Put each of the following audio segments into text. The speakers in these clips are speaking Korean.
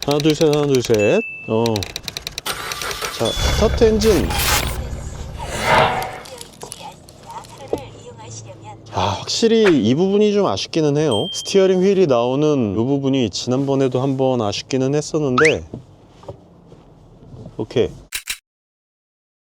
하나 둘 셋, 하나 둘 셋. 자, 스타트 엔진. 확실히 이 부분이 좀 아쉽기는 해요. 스티어링 휠이 나오는 이 부분이 지난번에도 한번 아쉽기는 했었는데. 오케이.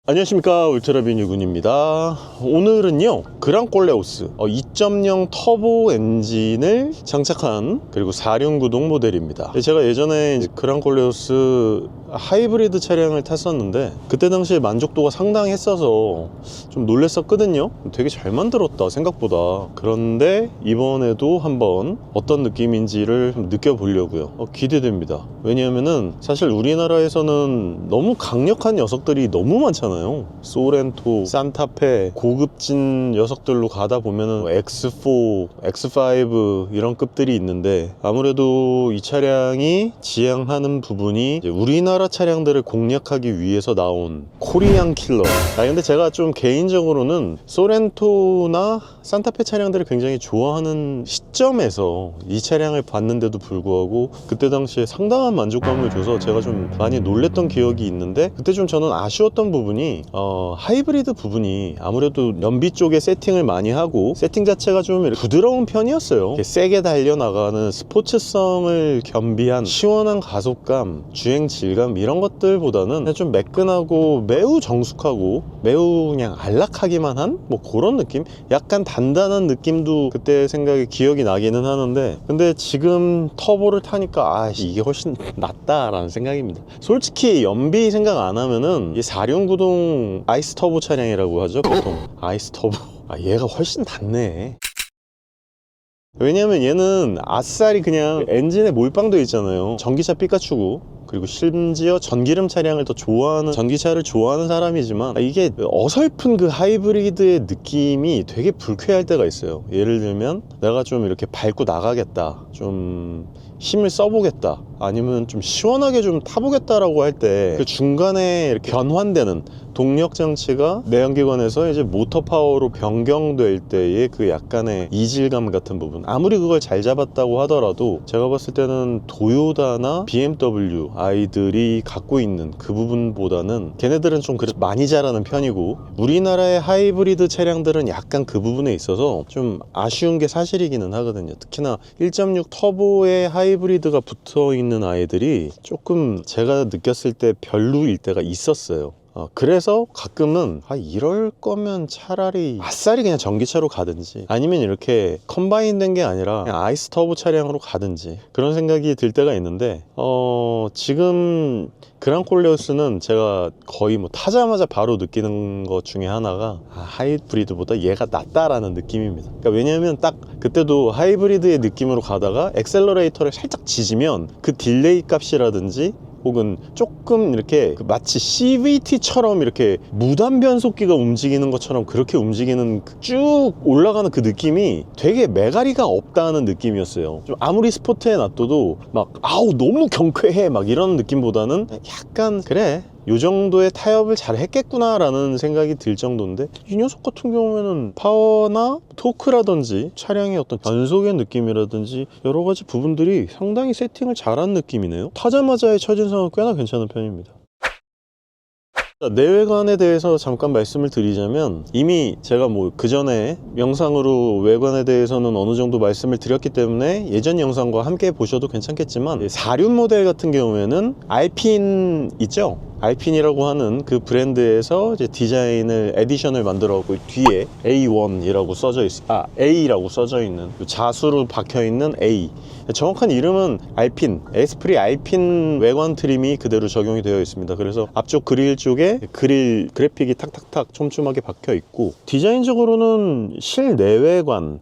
안녕하십니까, 울트라빈 유군입니다. 오늘은요 그랑콜레오스 2.0 터보 엔진을 장착한 그리고 4륜구동 모델입니다. 제가 예전에 그랑콜레오스 하이브리드 차량을 탔었는데 그때 당시에 만족도가 상당히 했어서 좀 놀랬었거든요. 되게 잘 만들었다 생각보다. 그런데 이번에도 한번 어떤 느낌인지를 느껴보려고요. 기대됩니다. 왜냐하면은 사실 우리나라에서는 너무 강력한 녀석들이 너무 많잖아요. 소렌토, 산타페, 고급진 녀석들로 가다 보면은 X4, X5 이런 급들이 있는데 아무래도 이 차량이 지향하는 부분이 우리나라 차량들을 공략하기 위해서 나온 코리안 킬러. 근데 제가 좀 개인적으로는 소렌토나 산타페 차량들을 굉장히 좋아하는 시점에서 이 차량을 봤는데도 불구하고 그때 당시에 상당한 만족감을 줘서 제가 좀 많이 놀랬던 기억이 있는데, 그때 좀 저는 아쉬웠던 부분이 하이브리드 부분이 아무래도 연비 쪽에 세팅을 많이 하고 세팅 자체가 좀 부드러운 편이었어요. 세게 달려나가는 스포츠성을 겸비한 시원한 가속감, 주행 질감 이런 것들보다는 좀 매끈하고 매우 정숙하고 매우 그냥 안락하기만 한 뭐 그런 느낌? 약간 단단한 느낌도 그때 생각이 기억이 나기는 하는데, 근데 지금 터보를 타니까 이게 훨씬 낫다라는 생각입니다. 솔직히 연비 생각 안 하면은 이 4륜구동 아이스 터보 차량이라고 하죠, 보통. 아이스 터보. 얘가 훨씬 낫네. 왜냐면 얘는 아싸리 그냥 엔진에 몰빵되어 있잖아요. 전기차 삐까추고, 그리고 심지어 전기름 차량을 더 좋아하는, 전기차를 좋아하는 사람이지만 이게 어설픈 그 하이브리드의 느낌이 되게 불쾌할 때가 있어요. 예를 들면 내가 좀 이렇게 밟고 나가겠다, 좀 힘을 써보겠다, 아니면 좀 시원하게 좀 타보겠다라고 할 때 그 중간에 이렇게 변환되는 동력 장치가 내연기관에서 이제 모터 파워로 변경될 때의 그 약간의 이질감 같은 부분, 아무리 그걸 잘 잡았다고 하더라도 제가 봤을 때는 도요타나 BMW 아이들이 갖고 있는 그 부분보다는 걔네들은 좀 그래도 많이 잘하는 편이고, 우리나라의 하이브리드 차량들은 약간 그 부분에 있어서 좀 아쉬운 게 사실이기는 하거든요. 특히나 1.6 터보의 하이브리드가 붙어 있는 아이들이 조금 제가 느꼈을 때 별로일 때가 있었어요. 그래서 가끔은 이럴 거면 차라리 아싸리 그냥 전기차로 가든지, 아니면 이렇게 컴바인 된 게 아니라 그냥 아이스 터보 차량으로 가든지, 그런 생각이 들 때가 있는데, 지금 그랑콜레오스는 제가 거의 뭐 타자마자 바로 느끼는 것 중에 하나가 하이브리드보다 얘가 낫다라는 느낌입니다. 그러니까 왜냐면 딱 그때도 하이브리드의 느낌으로 가다가 엑셀러레이터를 살짝 짖으면 그 딜레이 값이라든지 혹은 조금 이렇게 마치 CVT처럼 이렇게 무단 변속기가 움직이는 것처럼 그렇게 움직이는 쭉 올라가는 그 느낌이 되게 매가리가 없다는 느낌이었어요. 좀 아무리 스포트에 놔둬도 막 너무 경쾌해 막 이런 느낌보다는 약간 그래, 요 정도의 타협을 잘 했겠구나 라는 생각이 들 정도인데, 이 녀석 같은 경우에는 파워나 토크라든지 차량의 어떤 변속의 느낌이라든지 여러 가지 부분들이 상당히 세팅을 잘한 느낌이네요. 타자마자의 첫인상은 꽤나 괜찮은 편입니다. 내외관에 대해서 잠깐 말씀을 드리자면, 이미 제가 뭐 그 전에 영상으로 외관에 대해서는 어느 정도 말씀을 드렸기 때문에 예전 영상과 함께 보셔도 괜찮겠지만, 4륜 모델 같은 경우에는 알핀 있죠? 알핀이라고 하는 그 브랜드에서 이제 디자인을, 에디션을 만들었고, 뒤에 A1이라고 써져 A라고 써져 있는, 자수로 박혀 있는 A, 정확한 이름은 알핀, 에스프리 알핀 외관 트림이 그대로 적용이 되어 있습니다. 그래서 앞쪽 그릴 쪽에 그릴 그래픽이 탁탁탁 촘촘하게 박혀 있고, 디자인적으로는 실내외관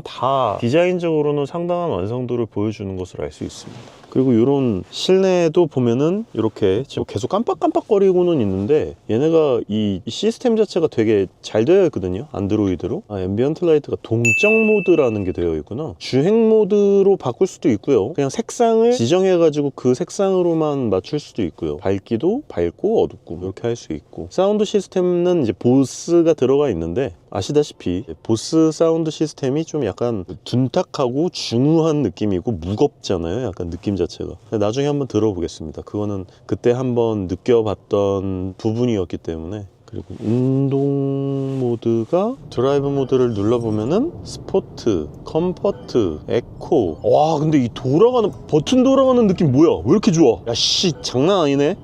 다 디자인적으로는 상당한 완성도를 보여주는 것으로 알 수 있습니다. 그리고 이런 실내에도 보면은 이렇게 지금 계속 깜빡깜빡거리고는 있는데, 얘네가 이 시스템 자체가 되게 잘 되어 있거든요. 안드로이드로. 앰비언트 라이트가 동적 모드라는 게 되어 있구나. 주행 주행 모드로 바꿀 수도 있고요. 그냥 색상을 지정해가지고 그 색상으로만 맞출 수도 있고요. 밝기도 밝고 어둡고 이렇게 할 수 있고, 사운드 시스템은 이제 보스가 들어가 있는데 아시다시피 보스 사운드 시스템이 좀 약간 둔탁하고 중후한 느낌이고 무겁잖아요. 약간 느낌 자체가. 나중에 한번 들어보겠습니다. 그거는 그때 한번 느껴봤던 부분이었기 때문에. 그리고 운동 모드가 드라이브 모드를 눌러보면은 스포트, 컴포트, 에코. 와, 근데 이 돌아가는 버튼 돌아가는 느낌 뭐야? 왜 이렇게 좋아? 야, 씨, 장난 아니네.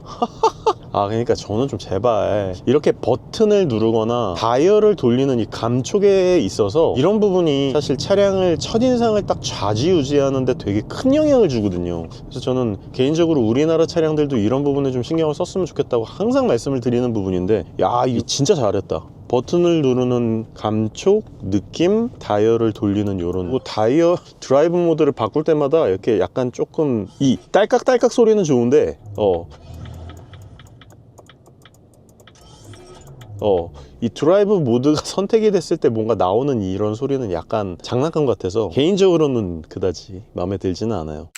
아, 그러니까 저는 좀 제발 이렇게 버튼을 누르거나 다이얼을 돌리는 이 감촉에 있어서 이런 부분이 사실 차량을 첫인상을 딱 좌지우지하는데 되게 큰 영향을 주거든요. 그래서 저는 개인적으로 우리나라 차량들도 이런 부분에 좀 신경을 썼으면 좋겠다고 항상 말씀을 드리는 부분인데, 야, 이거 진짜 잘했다. 버튼을 누르는 감촉, 느낌, 다이얼을 돌리는 요런, 뭐 다이얼, 드라이브 모드를 바꿀 때마다 이렇게 약간 조금 이 딸깍딸깍 소리는 좋은데 이 드라이브 모드가 선택이 됐을 때 뭔가 나오는 이런 소리는 약간 장난감 같아서 개인적으로는 그다지 마음에 들지는 않아요.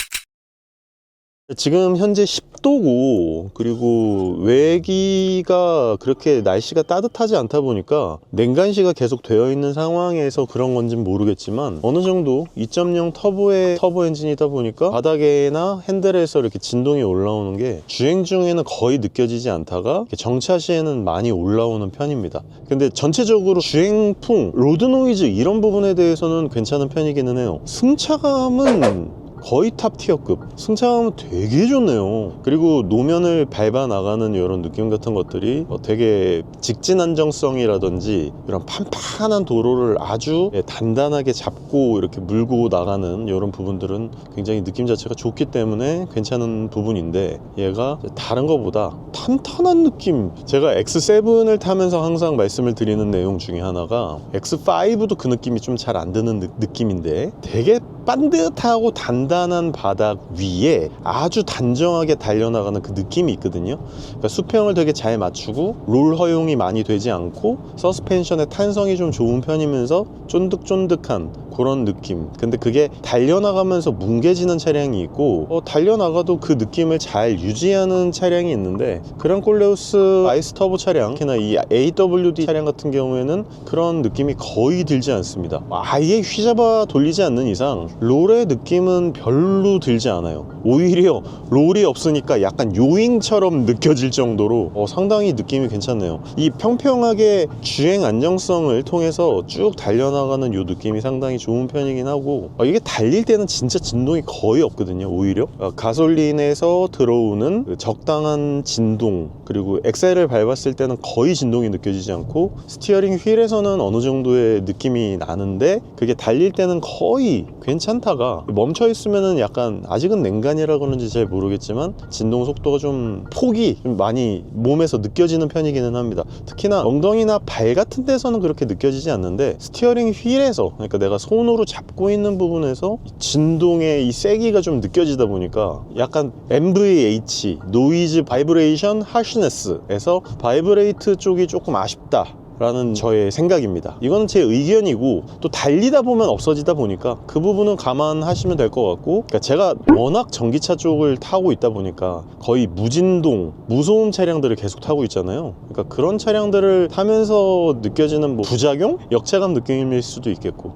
지금 현재 10도고, 그리고 외기가 그렇게 날씨가 따뜻하지 않다 보니까 냉간시가 계속 되어 있는 상황에서 그런 건지는 모르겠지만 어느 정도 2.0 터보의 터보 엔진이다 보니까 바닥에나 핸들에서 이렇게 진동이 올라오는 게 주행 중에는 거의 느껴지지 않다가 정차 시에는 많이 올라오는 편입니다. 근데 전체적으로 주행풍, 로드 노이즈 이런 부분에 대해서는 괜찮은 편이기는 해요. 승차감은 거의 탑 티어급. 승차감은 되게 좋네요. 그리고 노면을 밟아 나가는 이런 느낌 같은 것들이 되게 직진 안정성이라든지 이런 판판한 도로를 아주 단단하게 잡고 이렇게 물고 나가는 이런 부분들은 굉장히 느낌 자체가 좋기 때문에 괜찮은 부분인데, 얘가 다른 것보다 탄탄한 느낌. 제가 X7을 타면서 항상 말씀을 드리는 내용 중에 하나가, X5도 그 느낌이 좀 잘 안 드는 느낌인데, 되게 반듯하고 단단한 바닥 위에 아주 단정하게 달려나가는 그 느낌이 있거든요. 그러니까 수평을 되게 잘 맞추고 롤 허용이 많이 되지 않고 서스펜션의 탄성이 좀 좋은 편이면서 쫀득쫀득한 그런 느낌. 근데 그게 달려나가면서 뭉개지는 차량이 있고 달려나가도 그 느낌을 잘 유지하는 차량이 있는데, 그랑콜레오스 아이스 터보 차량, 특히나 이 AWD 차량 같은 경우에는 그런 느낌이 거의 들지 않습니다. 아예 휘잡아 돌리지 않는 이상 롤의 느낌은 별로 들지 않아요. 오히려 롤이 없으니까 약간 요잉처럼 느껴질 정도로 상당히 느낌이 괜찮네요. 이 평평하게 주행 안정성을 통해서 쭉 달려나가는 요 느낌이 상당히 좋은 편이긴 하고, 이게 달릴 때는 진짜 진동이 거의 없거든요. 오히려 가솔린에서 들어오는 그 적당한 진동, 그리고 엑셀을 밟았을 때는 거의 진동이 느껴지지 않고 스티어링 휠에서는 어느 정도의 느낌이 나는데, 그게 달릴 때는 거의 괜찮다가 멈춰 있으면은 약간, 아직은 냉간이라 그런지 잘 모르겠지만 진동 속도가 좀 폭이 좀 많이 몸에서 느껴지는 편이기는 합니다. 특히나 엉덩이나 발 같은 데서는 그렇게 느껴지지 않는데, 스티어링 휠에서, 그러니까 내가 손으로 잡고 있는 부분에서 진동의 이 세기가 좀 느껴지다 보니까 약간 NVH, 노이즈 바이브레이션 하시네스에서 바이브레이트 쪽이 조금 아쉽다 라는 저의 생각입니다. 이거는 제 의견이고, 또 달리다 보면 없어지다 보니까 그 부분은 감안하시면 될 것 같고, 그러니까 제가 워낙 전기차 쪽을 타고 있다 보니까 거의 무진동, 무소음 차량들을 계속 타고 있잖아요. 그러니까 그런 차량들을 타면서 느껴지는 부작용? 역체감 느낌일 수도 있겠고.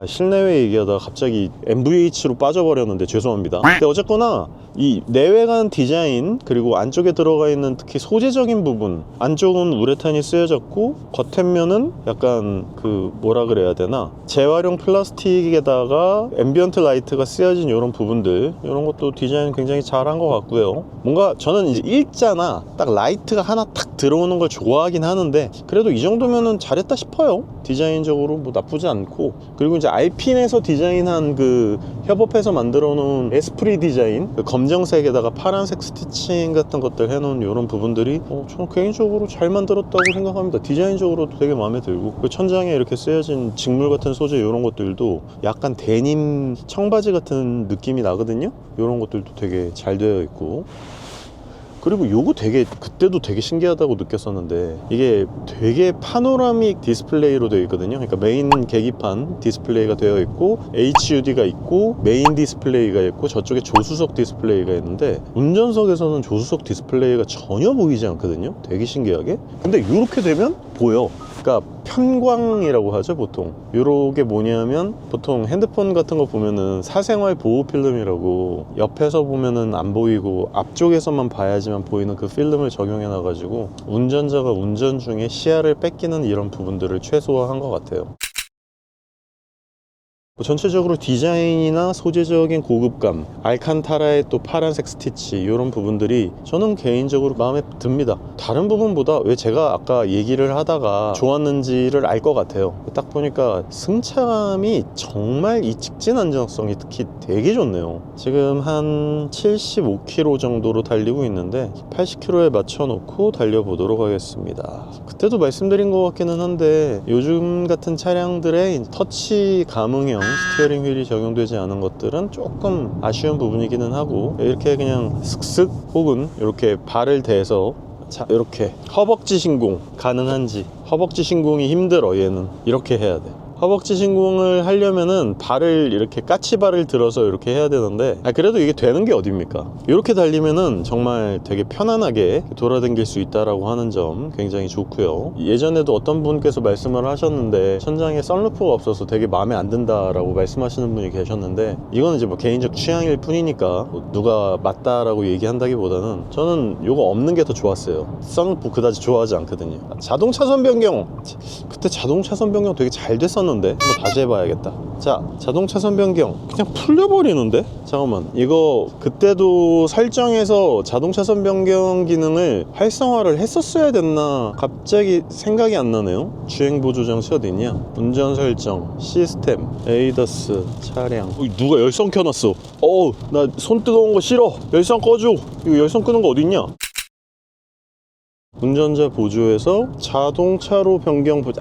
실내외 얘기하다가 갑자기 NVH로 빠져버렸는데 죄송합니다. 근데 어쨌거나 이 내외관 디자인, 그리고 안쪽에 들어가 있는 특히 소재적인 부분, 안쪽은 우레탄이 쓰여졌고 겉에면은 약간 그 뭐라 그래야 되나, 재활용 플라스틱에다가 앰비언트 라이트가 쓰여진 이런 부분들, 이런 것도 디자인 굉장히 잘한 것 같고요. 뭔가 저는 이제 일자나 딱 라이트가 하나 탁 들어오는 걸 좋아하긴 하는데, 그래도 이 정도면은 잘했다 싶어요. 디자인적으로 뭐 나쁘지 않고. 그리고 이제 알핀에서 디자인한 그 협업해서 만들어 놓은 에스프리 디자인, 그 검정색에다가 파란색 스티칭 같은 것들 해놓은 이런 부분들이 저는 개인적으로 잘 만들었다고 생각합니다. 디자인적으로도 되게 마음에 들고, 그 천장에 이렇게 쓰여진 직물 같은 소재 이런 것들도 약간 데님 청바지 같은 느낌이 나거든요. 이런 것들도 되게 잘 되어 있고. 그리고 요거 되게 그때도 되게 신기하다고 느꼈었는데, 이게 되게 파노라믹 디스플레이로 되어 있거든요. 그러니까 메인 계기판 디스플레이가 되어 있고 HUD가 있고 메인 디스플레이가 있고 저쪽에 조수석 디스플레이가 있는데, 운전석에서는 조수석 디스플레이가 전혀 보이지 않거든요. 되게 신기하게. 근데 이렇게 되면 보여. 그러니까 편광이라고 하죠, 보통. 요게 뭐냐면, 보통 핸드폰 같은 거 보면은 사생활 보호 필름이라고, 옆에서 보면은 안 보이고 앞쪽에서만 봐야지만 보이는 그 필름을 적용해 놔가지고 운전자가 운전 중에 시야를 뺏기는 이런 부분들을 최소화한 것 같아요. 전체적으로 디자인이나 소재적인 고급감, 알칸타라의 또 파란색 스티치, 이런 부분들이 저는 개인적으로 마음에 듭니다. 다른 부분보다 왜 제가 아까 얘기를 하다가 좋았는지를 알 것 같아요. 딱 보니까 승차감이 정말 이 직진 안정성이 특히 되게 좋네요. 지금 한 75km 정도로 달리고 있는데 80km에 맞춰놓고 달려보도록 하겠습니다. 그때도 말씀드린 것 같기는 한데, 요즘 같은 차량들의 터치 감응형 스티어링 휠이 적용되지 않은 것들은 조금 아쉬운 부분이기는 하고, 이렇게 그냥 슥슥 혹은 이렇게 발을 대서, 자, 이렇게 허벅지 신공 가능한지. 허벅지 신공이 힘들어. 얘는 이렇게 해야 돼. 허벅지 신공을 하려면은 발을 이렇게 까치발을 들어서 이렇게 해야 되는데, 그래도 이게 되는 게 어딥니까? 이렇게 달리면은 정말 되게 편안하게 돌아다닐 수 있다라고 하는 점 굉장히 좋고요. 예전에도 어떤 분께서 말씀을 하셨는데, 천장에 썬루프가 없어서 되게 마음에 안 든다라고 말씀하시는 분이 계셨는데, 이거는 이제 뭐 개인적 취향일 뿐이니까 뭐 누가 맞다라고 얘기한다기보다는 저는 이거 없는 게 더 좋았어요. 썬루프 그다지 좋아하지 않거든요. 자동 차선 변경, 그때 자동 차선 변경 되게 잘 됐었는데 한번 다시 해봐야겠다. 자, 자동 차선 변경 그냥 풀려버리는데? 잠깐만, 이거 그때도 설정에서 자동 차선 변경 기능을 활성화를 했었어야 됐나 갑자기 생각이 안 나네요. 주행 보조 장치 어디 있냐? 운전 설정, 시스템, 에이더스, 차량. 누가 열선 켜놨어. 나 손 뜨거운 거 싫어. 열선 꺼줘. 이거 열선 끄는 거 어디 있냐? 운전자 보조에서 자동차로 변경 보조,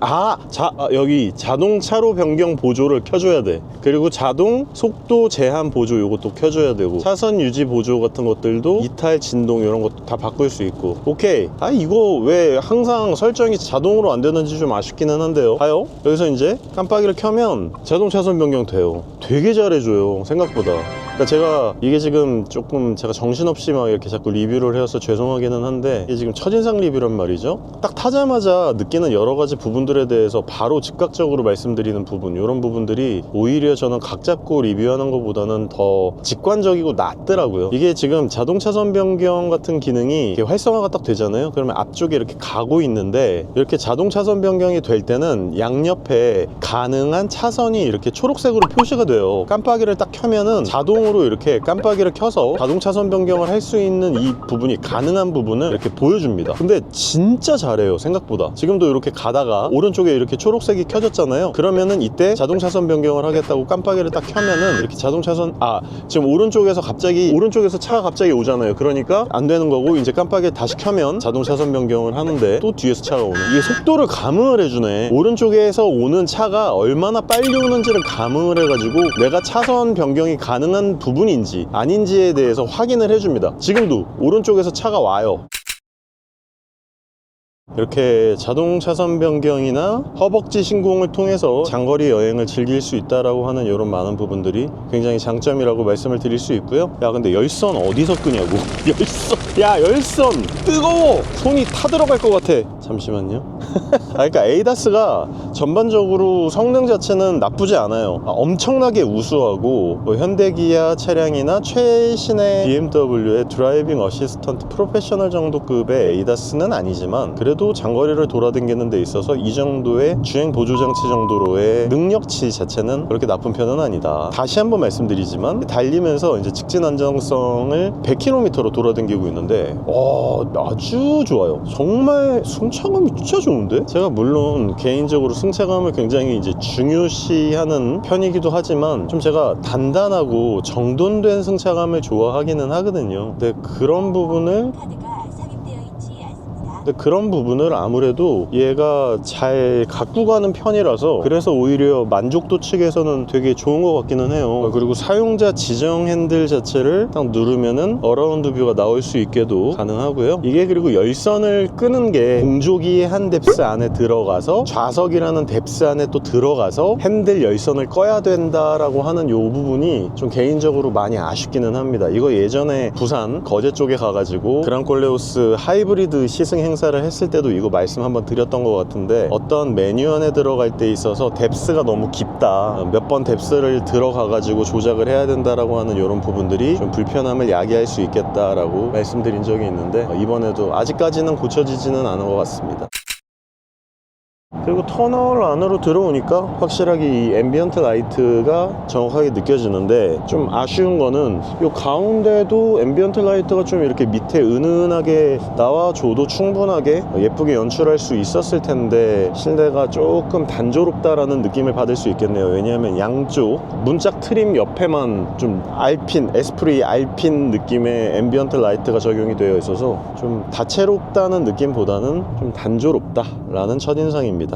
여기 자동차로 변경 보조를 켜줘야 돼. 그리고 자동 속도 제한 보조 요것도 켜줘야 되고, 차선 유지 보조 같은 것들도 이탈 진동 이런 것도 다 바꿀 수 있고. 오케이. 이거 왜 항상 설정이 자동으로 안 되는지 좀 아쉽기는 한데요. 봐요, 여기서 이제 깜빡이를 켜면 자동 차선 변경 돼요. 되게 잘해줘요, 생각보다. 그러니까 제가 이게 지금 조금 제가 정신없이 막 이렇게 자꾸 리뷰를 해서 죄송하기는 한데, 이게 지금 첫인상 리뷰란 말이죠. 딱 타자마자 느끼는 여러 가지 부분들에 대해서 바로 즉각적으로 말씀드리는 부분, 이런 부분들이 오히려 저는 각 잡고 리뷰하는 것보다는 더 직관적이고 낫더라고요. 이게 지금 자동 차선 변경 같은 기능이 이렇게 활성화가 딱 되잖아요. 그러면 앞쪽에 이렇게 가고 있는데, 이렇게 자동 차선 변경이 될 때는 양옆에 가능한 차선이 이렇게 초록색으로 표시가 돼요. 깜빡이를 딱 켜면은 자동으로 이렇게 깜빡이를 켜서 자동 차선 변경을 할 수 있는 이 부분이, 가능한 부분을 이렇게 보여줍니다. 근데 진짜 잘해요, 생각보다. 지금도 이렇게 가다가 오른쪽에 이렇게 초록색이 켜졌잖아요. 그러면은 이때 자동 차선 변경을 하겠다고 깜빡이를 딱 켜면은 이렇게 자동 차선, 지금 오른쪽에서 차가 갑자기 오잖아요. 그러니까 안 되는 거고, 이제 깜빡이 다시 켜면 자동 차선 변경을 하는데 또 뒤에서 차가 오는, 이게 속도를 감응을 해주네. 오른쪽에서 오는 차가 얼마나 빨리 오는지를 감응을 해가지고 내가 차선 변경이 가능한 부분인지 아닌지에 대해서 확인을 해줍니다. 지금도 오른쪽에서 차가 와요. 이렇게 자동 차선 변경이나 허벅지 신공을 통해서 장거리 여행을 즐길 수 있다라고 하는 이런 많은 부분들이 굉장히 장점이라고 말씀을 드릴 수 있고요. 근데 열선 어디서 끄냐고. 열선 뜨거워. 손이 타들어갈 것 같아. 잠시만요. 그러니까 에이다스가 전반적으로 성능 자체는 나쁘지 않아요. 엄청나게 우수하고, 뭐 현대기아 차량이나 최신의 BMW의 드라이빙 어시스턴트 프로페셔널 정도급의 에이다스는 아니지만, 그래도 장거리를 돌아다니는 데 있어서 이 정도의 주행 보조 장치 정도로의 능력치 자체는 그렇게 나쁜 편은 아니다. 다시 한번 말씀드리지만, 달리면서 이제 직진 안정성을 100km로 돌아다니고 있는데 아주 좋아요. 정말 승차감이 진짜 좋은데? 제가 물론 개인적으로 승차감을 굉장히 이제 중요시하는 편이기도 하지만, 좀 제가 단단하고 정돈된 승차감을 좋아하기는 하거든요. 근데 그런 부분을 근데 그런 부분을 아무래도 얘가 잘 갖고 가는 편이라서 그래서 오히려 만족도 측에서는 되게 좋은 것 같기는 해요. 그리고 사용자 지정 핸들 자체를 딱 누르면은 어라운드 뷰가 나올 수 있게도 가능하고요. 이게 그리고 열선을 끄는 게 공조기의 한 뎁스 안에 들어가서 좌석이라는 뎁스 안에 또 들어가서 핸들 열선을 꺼야 된다라고 하는 요 부분이 좀 개인적으로 많이 아쉽기는 합니다. 이거 예전에 부산 거제 쪽에 가가지고 그랑콜레오스 하이브리드 시승 행사를 했을 때도 이거 말씀 한번 드렸던 것 같은데, 어떤 메뉴 안에 들어갈 때 있어서 뎁스가 너무 깊다, 몇 번 뎁스를 들어가가지고 조작을 해야 된다라고 하는 이런 부분들이 좀 불편함을 야기할 수 있겠다라고 말씀드린 적이 있는데, 이번에도 아직까지는 고쳐지지는 않은 것 같습니다. 그리고 터널 안으로 들어오니까 확실하게 이 앰비언트 라이트가 정확하게 느껴지는데, 좀 아쉬운 거는 이 가운데도 앰비언트 라이트가 좀 이렇게 밑에 은은하게 나와줘도 충분하게 예쁘게 연출할 수 있었을 텐데 실내가 조금 단조롭다라는 느낌을 받을 수 있겠네요. 왜냐하면 양쪽 문짝 트림 옆에만 좀 알핀, 에스프리 알핀 느낌의 앰비언트 라이트가 적용이 되어 있어서 좀 다채롭다는 느낌보다는 좀 단조롭다라는 첫인상입니다.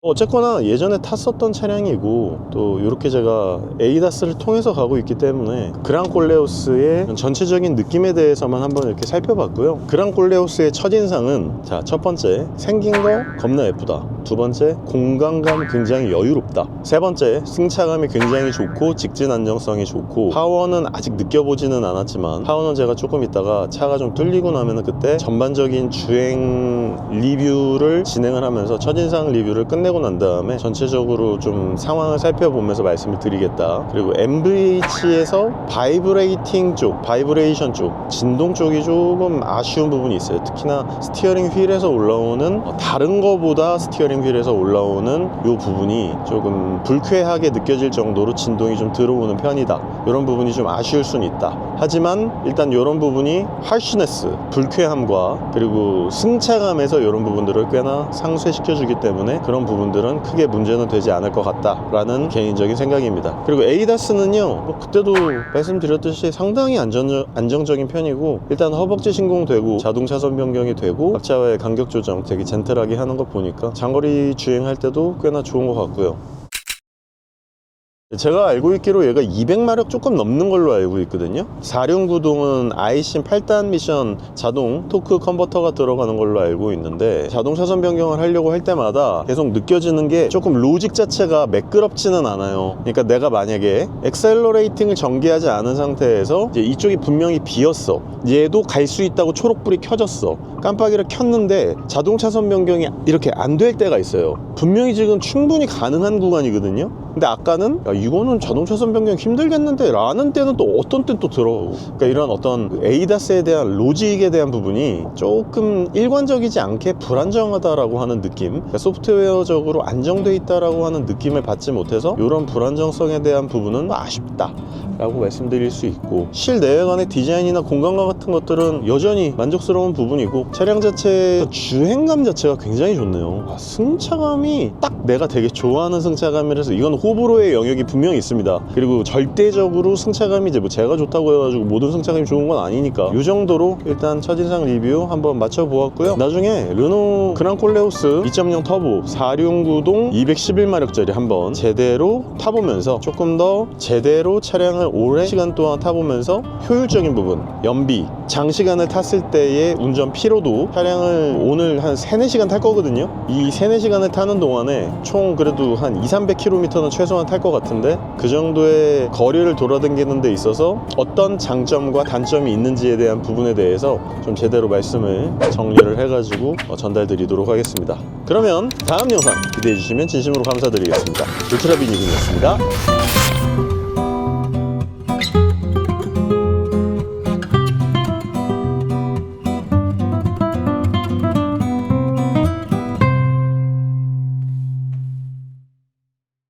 어쨌거나 예전에 탔었던 차량이고 또 이렇게 제가 에이다스를 통해서 가고 있기 때문에 그랑콜레오스의 전체적인 느낌에 대해서만 한번 이렇게 살펴봤고요. 그랑콜레오스의 첫인상은, 자, 첫 번째, 생긴 거 겁나 예쁘다. 두 번째, 공간감 굉장히 여유롭다. 세 번째, 승차감이 굉장히 좋고 직진 안정성이 좋고, 파워는 아직 느껴보지는 않았지만 파워는 제가 조금 있다가 차가 좀 뚫리고 나면 그때 전반적인 주행 리뷰를 진행을 하면서 첫인상 리뷰를 끝내고 난 다음에 전체적으로 좀 상황을 살펴보면서 말씀을 드리겠다. 그리고 MVH에서 바이브레이팅 쪽, 바이브레이션 쪽, 진동 쪽이 조금 아쉬운 부분이 있어요. 특히나 스티어링 휠에서 올라오는, 다른 거보다 스티어링 휠에서 올라오는 이 부분이 조금 불쾌하게 느껴질 정도로 진동이 좀 들어오는 편이다. 이런 부분이 좀 아쉬울 수는 있다. 하지만 일단 이런 부분이 하시네스, 불쾌함과 그리고 승차감에서 이런 부분들을 꽤나 상쇄시켜주기 때문에 그런 부분들은 크게 문제는 되지 않을 것 같다라는 개인적인 생각입니다. 그리고 에이다스는요, 그때도 말씀드렸듯이 상당히 안정적인 편이고, 일단 허벅지 신공되고 자동 차선 변경이 되고 앞차와의 간격 조정 되게 젠틀하게 하는 거 보니까 장거리 주행할 때도 꽤나 좋은 것 같고요. 제가 알고 있기로 얘가 200마력 조금 넘는 걸로 알고 있거든요. 4륜구동은 아이신 8단 미션 자동 토크 컨버터가 들어가는 걸로 알고 있는데, 자동 차선 변경을 하려고 할 때마다 계속 느껴지는 게 조금 로직 자체가 매끄럽지는 않아요. 그러니까 내가 만약에 엑셀러레이팅을 전개하지 않은 상태에서 이제 이쪽이 분명히 비었어, 얘도 갈 수 있다고 초록불이 켜졌어, 깜빡이를 켰는데 자동 차선 변경이 이렇게 안 될 때가 있어요. 분명히 지금 충분히 가능한 구간이거든요. 근데 아까는 야, 이거는 자동차선 변경 힘들겠는데 라는 때는 또 어떤 때는 또 들어. 그러니까 이런 어떤 에이다스에 대한 로직에 대한 부분이 조금 일관적이지 않게 불안정하다라고 하는 느낌, 그러니까 소프트웨어적으로 안정돼 있다라고 하는 느낌을 받지 못해서 이런 불안정성에 대한 부분은 아쉽다 라고 말씀드릴 수 있고, 실내외관의 디자인이나 공간감 같은 것들은 여전히 만족스러운 부분이고, 차량 자체의 주행감 자체가 굉장히 좋네요. 승차감이 딱 내가 되게 좋아하는 승차감이라서 이건 호불호의 영역이 분명히 있습니다. 그리고 절대적으로 승차감이 이제 뭐 제가 좋다고 해가지고 모든 승차감이 좋은 건 아니니까 이 정도로 일단 첫인상 리뷰 한번 맞춰보았고요. 나중에 르노 그랑콜레오스 2.0 터보 4륜구동 211마력짜리 한번 제대로 타보면서 조금 더 제대로 차량을 오랜 시간 동안 타보면서 효율적인 부분, 연비, 장시간을 탔을 때의 운전 피로도, 차량을 오늘 한 3-4시간 탈 거거든요. 이 3-4시간을 타는 동안에 총 그래도 한 200-300km는 최소한 탈 것 같은데, 그 정도의 거리를 돌아다니는 데 있어서 어떤 장점과 단점이 있는지에 대한 부분에 대해서 좀 제대로 말씀을 정리를 해가지고 전달 드리도록 하겠습니다. 그러면 다음 영상 기대해 주시면 진심으로 감사드리겠습니다. 울트라비니군이었습니다.